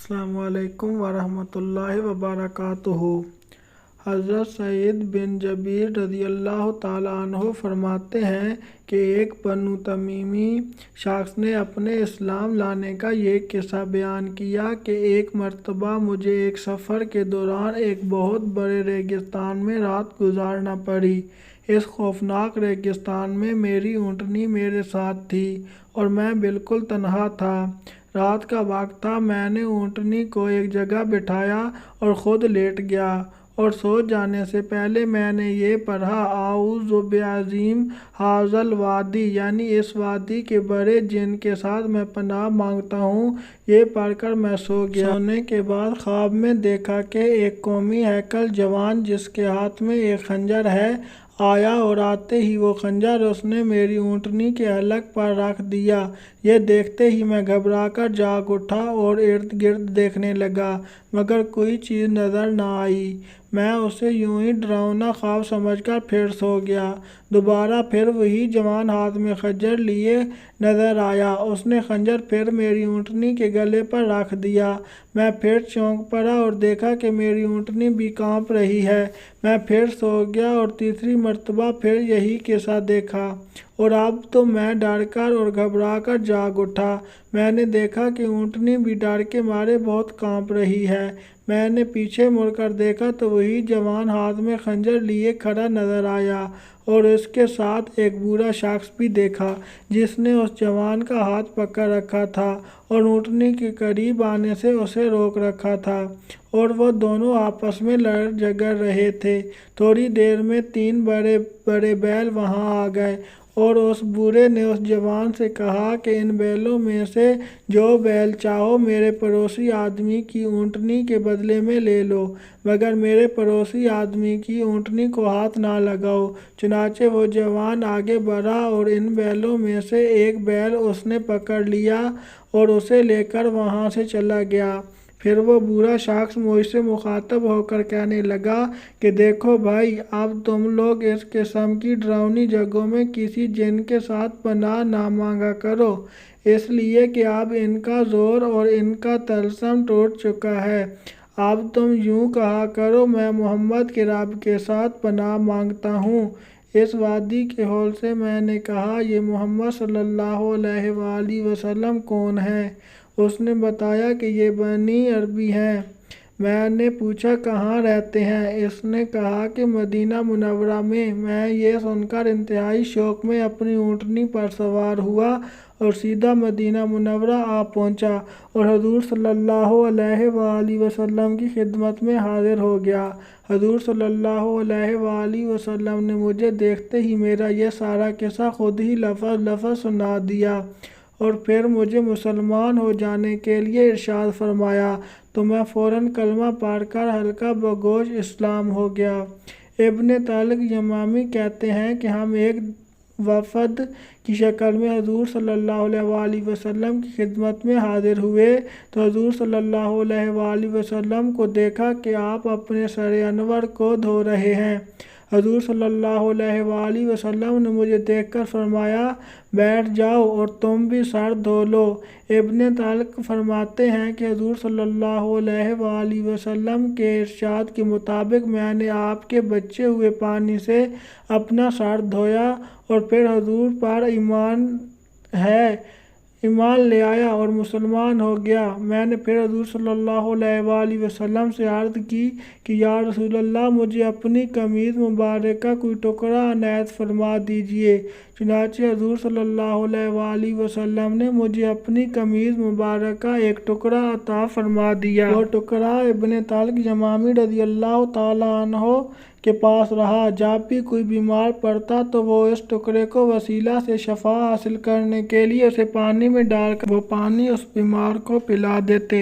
السلام علیکم ورحمۃ اللہ وبرکاتہ۔ حضرت سعید بن جبیر رضی اللہ تعالیٰ عنہ فرماتے ہیں کہ ایک بنو تمیمی شخص نے اپنے اسلام لانے کا یہ قصہ بیان کیا کہ ایک مرتبہ مجھے ایک سفر کے دوران ایک بہت بڑے ریگستان میں رات گزارنا پڑی۔ اس خوفناک ریگستان میں میری اونٹنی میرے ساتھ تھی اور میں بالکل تنہا تھا۔ رات کا وقت تھا۔ میں نے اونٹنی کو ایک جگہ بٹھایا اور خود لیٹ گیا اور سو جانے سے پہلے میں نے یہ پڑھا، اعوذ بعظیم ھذا الوادی، یعنی اس وادی کے بڑے جن کے ساتھ میں پناہ مانگتا ہوں۔ یہ پڑھ کر میں سو گیا۔ سونے کے بعد خواب میں دیکھا کہ ایک قومی ہیکل جوان جس کے ہاتھ میں ایک خنجر ہے آیا اور آتے ہی وہ خنجر اس نے میری اونٹنی کے حلق پر رکھ دیا۔ یہ دیکھتے ہی میں گھبرا کر جاگ اٹھا اور ارد گرد دیکھنے لگا مگر کوئی چیز نظر نہ آئی۔ میں اسے یوں ہی ڈراؤنا خواب سمجھ کر پھر سو گیا۔ دوبارہ پھر وہی جوان ہاتھ میں خنجر لیے نظر آیا۔ اس نے خنجر پھر میری اونٹنی کے گلے پر رکھ دیا۔ میں پھر چونک پڑا اور دیکھا کہ میری اونٹنی بھی کانپ رہی ہے۔ میں پھر سو گیا اور تیسری مرتبہ پھر یہی قصہ دیکھا اور اب تو میں ڈر کر اور گھبرا کر جاگ اٹھا۔ میں نے دیکھا کہ اونٹنی بھی ڈر کے مارے بہت کانپ رہی ہے۔ میں نے پیچھے مڑ کر دیکھا تو وہی جوان ہاتھ میں خنجر لیے کھڑا نظر آیا اور اس کے ساتھ ایک بوڑھا شخص بھی دیکھا جس نے اس جوان کا ہاتھ پکڑ رکھا تھا اور اونٹنی کے قریب آنے سے اسے روک رکھا تھا اور وہ دونوں آپس میں لڑ جھگڑ رہے تھے۔ تھوڑی دیر میں 3 بڑے بڑے بیل وہاں آ گئے اور اس بوڑھے نے اس جوان سے کہا کہ ان بیلوں میں سے جو بیل چاہو میرے پڑوسی آدمی کی اونٹنی کے بدلے میں لے لو، مگر میرے پڑوسی آدمی کی اونٹنی کو ہاتھ نہ لگاؤ۔ چنانچہ وہ جوان آگے بڑھا اور ان بیلوں میں سے ایک بیل اس نے پکڑ لیا اور اسے لے کر وہاں سے چلا گیا۔ پھر وہ بوڑھا شخص مجھ سے مخاطب ہو کر کہنے لگا کہ دیکھو بھائی، اب تم لوگ اس قسم کی ڈراؤنی جگہوں میں کسی جن کے ساتھ پناہ نہ مانگا کرو، اس لیے کہ اب ان کا زور اور ان کا طلسم ٹوٹ چکا ہے۔ اب تم یوں کہا کرو، میں محمد کے رب کے ساتھ پناہ مانگتا ہوں۔ اس وادی کے ہول سے میں نے کہا، یہ محمد صلی اللہ علیہ وآلہ وسلم کون ہیں؟ اس نے بتایا کہ یہ بنی عربی ہیں۔ میں نے پوچھا کہاں رہتے ہیں؟ اس نے کہا کہ مدینہ منورہ میں۔ میں یہ سن کر انتہائی شوق میں اپنی اونٹنی پر سوار ہوا اور سیدھا مدینہ منورہ آ پہنچا اور حضور صلی اللہ علیہ وآلہ وسلم کی خدمت میں حاضر ہو گیا۔ حضور صلی اللہ علیہ وآلہ وسلم نے مجھے دیکھتے ہی میرا یہ سارا قصہ خود ہی لفظ لفظ سنا دیا اور پھر مجھے مسلمان ہو جانے کے لیے ارشاد فرمایا تو میں فوراً کلمہ پڑھ کر حلقہ بگوش اسلام ہو گیا۔ ابن طلق یمامی کہتے ہیں کہ ہم ایک وفد کی شکل میں حضور صلی اللہ علیہ وآلہ وسلم کی خدمت میں حاضر ہوئے تو حضور صلی اللہ علیہ وآلہ وسلم کو دیکھا کہ آپ اپنے سر انور کو دھو رہے ہیں۔ حضور صلی اللہ علیہ وآلہ وسلم نے مجھے دیکھ کر فرمایا، بیٹھ جاؤ اور تم بھی سر دھو لو۔ ابن طلق فرماتے ہیں کہ حضور صلی اللہ علیہ وآلہ وسلم کے ارشاد کے مطابق میں نے آپ کے بچے ہوئے پانی سے اپنا سر دھویا اور پھر حضور پر ایمان لے آیا اور مسلمان ہو گیا۔ میں نے پھر حضور صلی اللہ علیہ وآلہ وسلم سے عرض کی کہ یا رسول اللہ، مجھے اپنی قمیض مبارک کا کوئی ٹکڑا عنایت فرما دیجیے۔ چنانچہ حضور صلی اللہ علیہ وآلہ وسلم نے مجھے اپنی قمیض مبارک کا ایک ٹکڑا عطا فرما دیا۔ وہ ٹکڑا ابن طلق یمامی رضی اللہ تعالیٰ عنہ کے پاس رہا۔ جب بھی کوئی بیمار پڑتا تو وہ اس ٹکڑے کو وسیلہ سے شفا حاصل کرنے کے لیے اسے پانی میں ڈال کر وہ پانی اس بیمار کو پلا دیتے۔